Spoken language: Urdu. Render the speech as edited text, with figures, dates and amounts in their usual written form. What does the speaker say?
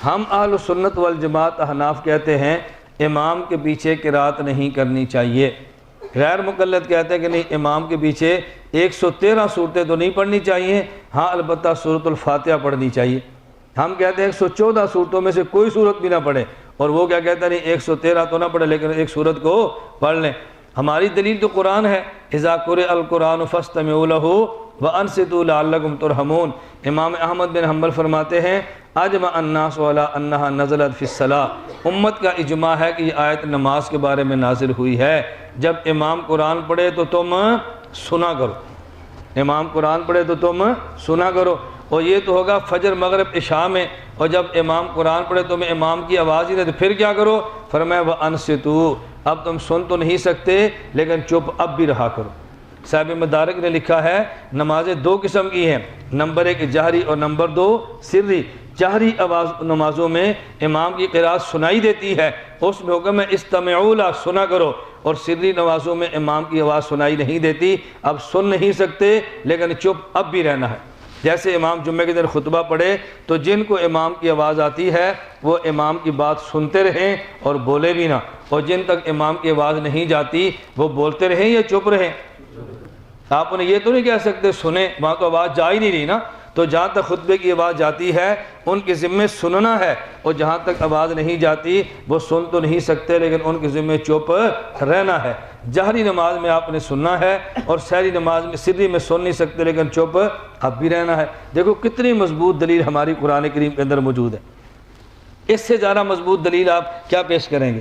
ہم اہل سنت والجماعت احناف کہتے ہیں امام کے پیچھے قرات نہیں کرنی چاہیے۔ غیر مقلد کہتے ہیں کہ نہیں، امام کے پیچھے 113 صورتیں تو نہیں پڑھنی چاہیے، ہاں البتہ سورۃ الفاتحہ پڑھنی چاہیے۔ ہم کہتے ہیں 114 صورتوں میں سے کوئی صورت بھی نہ پڑھے، اور وہ کیا کہتا ہے نہیں 113 تو نہ پڑھے لیکن ایک صورت کو پڑھ لیں۔ ہماری دلیل تو قرآن ہے، اذا قرئ القرآن فاستمعوا لہ وانصتوا لعلکم ترحمون۔ امام احمد بن حنبل فرماتے ہیں اجمع الناس علی انہا نزلت فی الصلاۃ، امت کا اجماع ہے کہ یہ آیت نماز کے بارے میں نازل ہوئی ہے۔ جب امام قرآن پڑھے تو تم سنا کرو، امام قرآن پڑھے تو تم سنا کرو، اور یہ تو ہوگا فجر مغرب عشاء میں، اور جب امام قرآن پڑھے تمہیں امام کی آواز ہی نہیں تو پھر کیا کرو؟ فرمایا وانصتوا، اب تم سن تو نہیں سکتے لیکن چپ اب بھی رہا کرو۔ صاحب مدارک نے لکھا ہے نمازیں دو قسم کی ہیں، نمبر 1 جہری اور نمبر 2 سری۔ جہری آواز نمازوں میں امام کی قرات سنائی دیتی ہے، اس میں حکم ہے استمعوا لہ، سنا کرو، اور سری نمازوں میں امام کی آواز سنائی نہیں دیتی، اب سن نہیں سکتے لیکن چپ اب بھی رہنا ہے۔ جیسے امام جمعہ کے دن خطبہ پڑھے تو جن کو امام کی آواز آتی ہے وہ امام کی بات سنتے رہیں اور بولے بھی نہ، اور جن تک امام کی آواز نہیں جاتی وہ بولتے رہیں یا چپ رہیں۔ آپ انہیں یہ تو نہیں کہہ سکتے سنیں، وہاں تو آواز جا ہی نہیں رہی نا، تو جہاں تک خطبے کی آواز جاتی ہے ان کے ذمے سننا ہے، اور جہاں تک آواز نہیں جاتی وہ سن تو نہیں سکتے لیکن ان کے ذمے چپ رہنا ہے۔ جہری نماز میں آپ نے سننا ہے، اور سحری نماز میں سری میں سن نہیں سکتے لیکن چپ اب بھی رہنا ہے۔ دیکھو کتنی مضبوط دلیل ہماری قرآن کریم کے اندر موجود ہے، اس سے زیادہ مضبوط دلیل آپ کیا پیش کریں گے؟